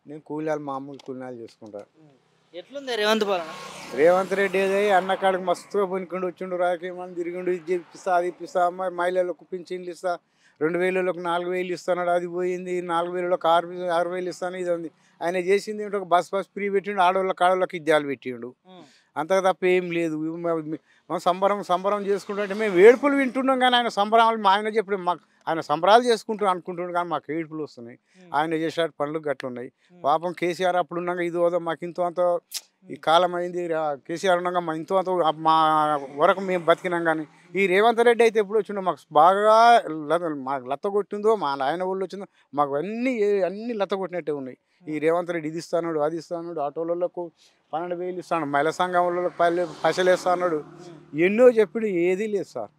నేను కూలీలు మామూలు కూలీనాలు చేసుకుంటా. ఎట్లుంది రేవంత్ పాలన? రేవంత్ రెడ్డి అన్నకాడికి మస్తుగా పొనుకుంటూ వచ్చిండు, రాజకీయం తిరిగిండు, ఇది చేపిస్తా అది ఇప్పిస్తా, మహిళలకు పింఛన్లు ఇస్తా, 2000లకు 4000 ఇస్తున్నాడు, అది పోయింది, 4000లకు 6000 ఇస్తాను, ఇది ఉంది. ఆయన చేసింది ఏంటో ఒక బస్ ఫ్రీ పెట్టిండు, ఆడవాళ్ళకి ఇద్దాలు పెట్టిండు, అంతకు తప్ప ఏం లేదు. మనం సంబరం చేసుకుంటుంటే మేము ఏడుపులు వింటున్నాం, కానీ ఆయన సంబరాలు మా ఆయన చెప్పి మాకు ఆయన సంబరాలు చేసుకుంటూ అనుకుంటున్నాడు, కానీ మాకు ఏడుపులు వస్తున్నాయి. ఆయన చేసే పనులు గట్లున్నాయి. పాపం కేసీఆర్ అప్పుడు ఉన్నాక ఇది హోదా మాకు ఇంతో అంత ఈ కాలం అయింది, కేసీఆర్ ఉన్నాక మా ఇంతో అంత మా వరకు మేము బతికినాం. కానీ ఈ రేవంత్ రెడ్డి అయితే ఎప్పుడు వచ్చిండో మాకు బాగా మాకు లత్త కొట్టిందో, మా నాయన ఊళ్ళో వచ్చిందో మాకు అన్నీ లత్త కొట్టినట్టే ఉన్నాయి. ఈ రేవంత్ రెడ్డి ఇది ఇస్తాడు, అది ఇస్తాడు, ఆటోలకు 12,000 ఇస్తాడు, మహిళా సంఘం వాళ్ళకి పైసలు ఇస్తాడు, ఎన్నో చెప్పుడు ఏదీ లేదు సార్.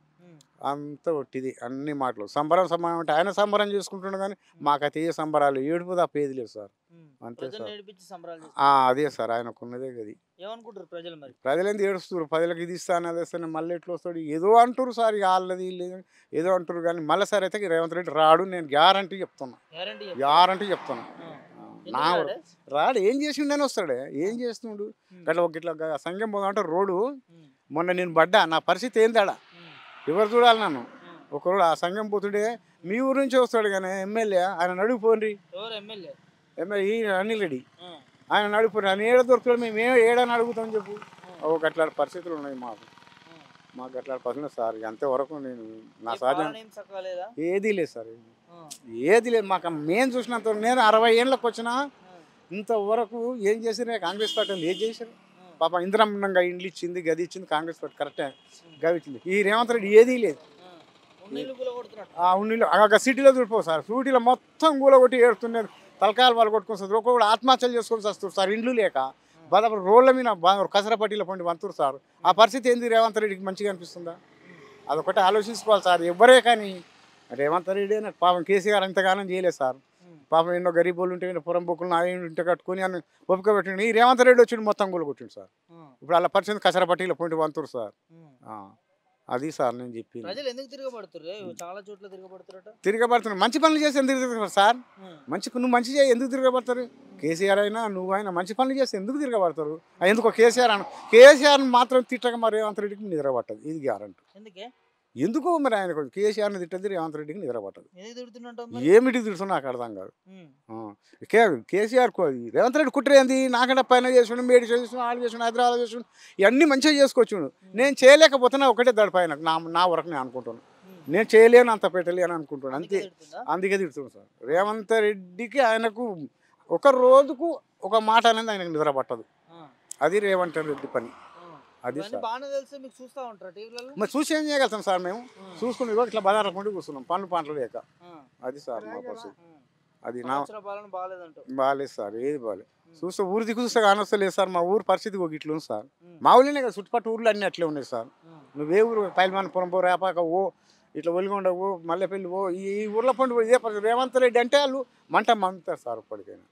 అంత ఒట్టిది అన్ని మాటలు. సంబరం అంటే ఆయన సంబరం చేసుకుంటుండే, కానీ మాకైతే ఏ సంబరాలు ఏడుపు తప్ప ఏది లేదు సార్. అంతే సార్. అదే సార్ ఆయనకున్నదే గది. ఏమనుకుంటారు ప్రజలు? మరి ప్రజలు ఎందుకు ఏడుస్తారు? ప్రజలకు ఇది ఇస్తాను అది ఇస్తాను, మళ్ళీ ఎట్లా వస్తాడు ఏదో అంటారు సార్. ఇక వాళ్ళది ఏదో అంటారు, కానీ మళ్ళీ సార్ అయితే రేవంత్ రెడ్డి రాడు, నేను గ్యారంటీ చెప్తున్నా. నా రాడు. ఏం చేసిండని వస్తాడే, ఏం చేస్తుండు? ఇట్లా సంఘం పోదామంటే రోడ్డు మొన్న నేను పడ్డా, నా పరిస్థితి ఏందాడా ఎవరు చూడాలి నన్ను? ఒకరోజు ఆ సంఘం పోతుండే మీ ఊరు నుంచి వస్తాడు, కానీ ఎమ్మెల్యే ఆయన నడిగిపోండి, ఎమ్మెల్యే అనిల్ రెడ్డి ఆయన నడిపోయి ఆయన ఏడ దొరుకుతాడు, మేము ఏడని అడుగుతామని చెప్పు. అట్లాంటి పరిస్థితులు ఉన్నాయి మాకు అట్లాంటి పరిస్థితులు సార్. అంతవరకు నేను నా సహజం ఏదీ లేదు సార్, ఏది లేదు మాకు. మేము చూసినంత నేను 60 ఏళ్ళకి వచ్చినా ఇంతవరకు ఏం చేసినా కాంగ్రెస్ పార్టీ ఏం చేశారు? పాప ఇంద్రమ్మంగా ఇండ్లు ఇచ్చింది, గది ఇచ్చింది కాంగ్రెస్ పార్టీ, కరెక్టే గది ఇచ్చింది. ఈ రేవంత్ రెడ్డి ఏదీ లేదు. ఉన్నీళ్ళు సిటీలో చూడిపోవు సార్, సిటీలో మొత్తం కూలగొట్టి ఏడుతున్నారు, తలకాయలు వాళ్ళు కొట్టుకొస్తారు, ఒక్కొక్కడు ఆత్మహత్యలు చేసుకొని వస్తారు సార్. ఇండ్లు లేక రోడ్ల మీద కసరపట్టిలో పండి వంతురు సార్. ఆ పరిస్థితి ఏంది రేవంత్ రెడ్డికి మంచిగా అనిపిస్తుందా? అదొకటి ఆలోచించుకోవాలి సార్. ఎవరే కానీ రేవంత్ రెడ్డి పాపం కేసీఆర్ అంతగానం చేయలేదు సార్. పాపం ఎన్నో గరీబులు ఉంటే పురం బొక్కులు ఇంటి కట్టుకుని అని ఒప్పుక పెట్టిండు. ఈ రేవంత్ రెడ్డి వచ్చిండు మొత్తం కొట్టిండు సార్. ఇప్పుడు అలా పరిస్థితి కసరపట్టిలో పండి వంతురు సార్. అది సార్ నేను చెప్పి. ప్రజలు ఎందుకు తిరగబడుతున్నారు? చాలా చోట్ల తిరగబడుతున్నారు. మంచి పనులు చేసి ఎందుకు తిరగబడతారు సార్? నువ్వు మంచి చేయి ఎందుకు తిరగబడతారు? కేసీఆర్ అయినా నువ్వైనా మంచి పనులు చేస్తే ఎందుకు తిరగబడతారు? ఎందుకో కేసీఆర్ మాత్రం తిట్టక మరి రేవంత్ రెడ్డికి నిద్రపట్టదు, ఇది గ్యారంటీ. ఎందుకో మరి ఆయన కేసీఆర్ని తిట్టది, రేవంత్ రెడ్డికి నిద్రపట్టదు. ఏమిటి తిడుతున్నా నాకు అర్థం కాదు. కేసీఆర్ రేవంత్ రెడ్డి కుట్ర ఏంది? నాకంటే పైన చేసుకుని మేడి చేసుకుని ఆళ్ళు చేసుకుని హైదరాబాద్ చేసుకుని ఇవన్నీ మంచిగా చేసుకోవచ్చు. నేను చేయలేకపోతున్నా ఒకటే దడిపోయిన నా వరకు నేను అనుకుంటున్నాను. నేను చేయలేను, అంత పెట్టలేను అనుకుంటున్నాను, అంతే. అందుకే తిడుతున్నాను సార్. రేవంత్ రెడ్డికి ఆయనకు ఒక రోజుకు ఒక మాట అనేది ఆయనకు నిద్రపట్టదు. అది రేవంత్ రెడ్డి పని. అది మరి చూసి ఏం చేయగలుగుతాం సార్? మేము చూసుకుని ఇట్లా బదారకుండా కూర్చున్నాం, పండ్లు లేక. అది సార్ మా పరిస్థితి. అది నా బాగాలేదు సార్, ఏది బాగాలేదు. చూస్తే ఊరు దిక్కు చూస్తే కానొస్తలేదు సార్. మా ఊరు పరిస్థితి ఒక ఇట్లా ఉంది సార్. మా ఊళ్ళోనే కదా, చుట్టుపక్కల ఊర్లు అన్నీ అట్లే ఉన్నాయి సార్. నువ్వే ఊరు పైల్మానపురం పో, రేపాక ఓ, ఇట్లా ఒలిగొండ ఓ, మల్లెపల్లి ఓ, ఈ ఊర్ల పండు ఇదే రేవంత్ రెడ్డి అంటే వాళ్ళు మంటారు సార్. ఇప్పటికైనా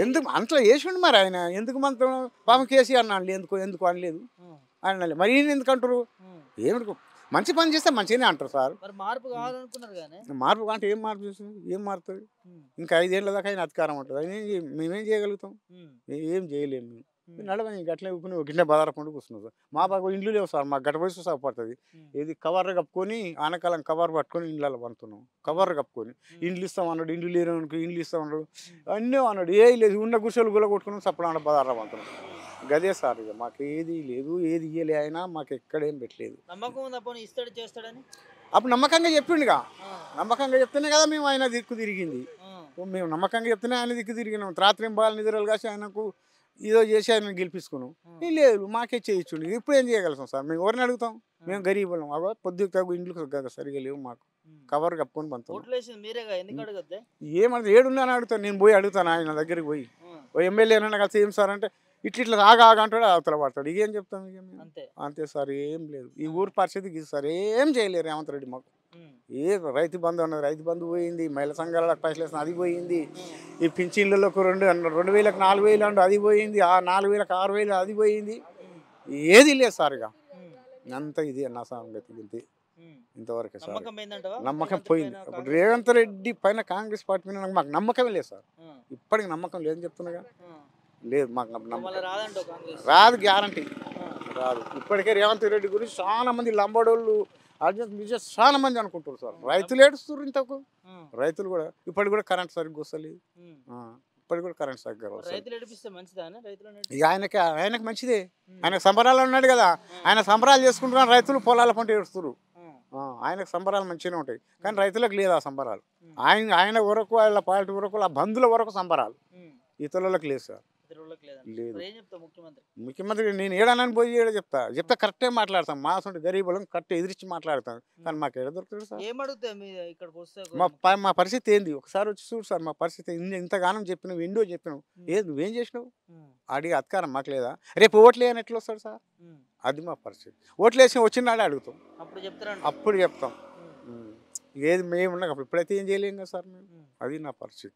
ఎందుకు అంతలో వేసిండు మరి ఆయన? ఎందుకు మంత్రం? పాపం కేసీఆర్ అన్నాడు, ఎందుకు అనలేదు ఆయన. మరి ఈయన ఎందుకు అంటారు? ఏమిటి మంచి పని చేస్తే మంచిగానే అంటారు సార్. మార్పు అంటే ఏం మార్పు చేస్తుంది? ఏం మారుతుంది? ఇంకా 5 ఏళ్ళ దాకా ఆయన అధికారం ఉంటుంది. ఆయన మేమేం చేయగలుగుతాం? ఏం చేయలేము. మేము నడవని గట్లే ఊపుకుని గిట్లే బదారకుండా కూర్చున్నాం సార్. మా బాగా ఇండ్లు లేవు సార్, మాకు గట్ట వయసు సాగుపడుతుంది. ఏది కవర్లు కప్పుకొని ఆనకాలం కవర్ పట్టుకొని ఇండ్లలో పండుతున్నాం. కవర్లు కప్పుకొని ఇండ్లు ఇస్తాం అన్నాడు, ఇండ్లు లేరు ఇండ్లు ఇస్తాం అన్నాడు, అన్నీ అన్నాడు. ఏ లేదు, ఉన్న గుడిసెలు గుల కొట్టుకున్నాం, సప్పుడు బదార పండుతున్నాం. గదే సార్. ఇక మాకు ఏది లేదు, ఏది ఇయ్యలే ఆయన, మాకు ఎక్కడేం పెట్టలేదు. అప్పుడు నమ్మకంగా చెప్పిండుగా, నమ్మకంగా చెప్తేనే కదా మేము ఆయన దిక్కు తిరిగింది. మేము నమ్మకంగా చెప్తేనే ఆయన దిక్కు తిరిగినాం. రాత్రి బాగా నిద్రలు కాసి ఆయనకు ఏదో చేసి ఆయన గెలిపించుకున్నాం. లేదు మాకే చేయించుండు. ఇప్పుడు ఏం చేయగలుగుతాం సార్? మేము ఎవరిని అడుగుతాం? మేము గరీబులం. అవ పొద్దుకు తగ్గు ఇండ్లు సరిగా లేవు, మాకు కవర్ కప్పుకొని పంతాం. ఏమంటే ఏడున్నాను అడుగుతాను, నేను పోయి అడుగుతాను ఆయన దగ్గరికి పోయి. ఎమ్మెల్యే అన్నా కలిసి ఏం సార్ అంటే ఇట్లా ఆగా అంటాడు, అవతల పడతాడు. ఇక ఏం చెప్తాం? ఇక అంతే సార్, ఏం లేదు. ఈ ఊరు పరిస్థితికి సార్ ఏం చేయలేరు రేవంత్ రెడ్డి మాకు. ఏ రైతు బంధు అన్నది, రైతు బంధు పోయింది. మహిళా సంఘాలకు పైసలు వేసిన అది పోయింది. ఈ పింఛన్లకు 2000కు 4000 అండు అది పోయింది. ఆ 4000కు 6000 అది పోయింది. ఏది లేదు సార్. ఇక అంత ఇది నా సంగతి. ఇంతవరకే సార్. నమ్మకం పోయిందంటావా నమ్మకం రేవంత్ పోయింది. పైన, ఇప్పుడు కాంగ్రెస్ రేవంత్ పైన? రెడ్డి పైన కాంగ్రెస్ పార్టీ మీద మాకు నమ్మకమే లేదు సార్. ఇప్పటికి నమ్మకం లేదని చెప్తున్నాగా. లేదు మాకు మళ్ళీ నమ్మకం రాదంటావు కాంగ్రెస్? రాదు, గ్యారంటీ ఆ, రాదు. ఇప్పటికే రేవంత్ రెడ్డి గురించి చాలా మంది లంబడోళ్ళు అర్జున్ విజయ్ చాలా మంది అనుకుంటారు సార్. రైతులు ఏడుస్తారు ఇంతకు. ఆ, రైతులు కూడా ఇప్పటికి కూడా కరెంట్ సరిగ్గా వస్తలేదు. ఉమ్. ఇప్పటికి కూడా కరెంట్ సరిగ్గా వస్తుంది. రైతులు ఏడిపిస్తే మంచిదా రైతులు ఇక ఆయనకి మంచిదే. ఆయనకు సంబరాలు ఉన్నాడు కదా, ఆయన సంబరాలు చేసుకుంటున్నారు. రైతులు పొలాల పంట ఏడుస్తారు. ఆయనకు సంబరాలు మంచిగానే ఉంటాయి, కానీ రైతులకు లేదు ఆ సంబరాలు. ఆయన వరకు వాళ్ళ పార్టీ వరకు ఆ బంధువుల వరకు సంబరాలు, ఇతరులకు లేదు సార్. లేదు. ఏం చెప్తావు ముఖ్యమంత్రి? ముఖ్యమంత్రి నేను ఏడానని పోయి ఏడ చెప్తా కరెక్టే మాట్లాడతాం. మా సొంత గరీబులం కరెక్ట్ ఎదిరించి మాట్లాడతాం, కానీ మాకు ఏడ దొరుకుతుంది సార్. ఏం అడుగుతా మీ ఇక్కడికి వస్తే మా పరిస్థితి ఏంది ఒకసారి వచ్చి చూడు సార్. మా పరిస్థితి ఇంతగానం చెప్పినావు, ఎండో చెప్పినావు, ఏది నువ్వేం చేసినావు అడిగే అధికారం మాకు లేదా? రేపు ఓట్లు అని ఎట్లా వస్తాడు సార్? అది మా పరిస్థితి. ఓట్లు వేసి వచ్చినాడే అడుగుతాం, అప్పుడు చెప్తారా? అప్పుడు చెప్తాం. ఏది మేము ఉన్నాం, ఇప్పుడైతే ఏం చేయలేం కదా సార్ మేము. అది నా పరిస్థితి.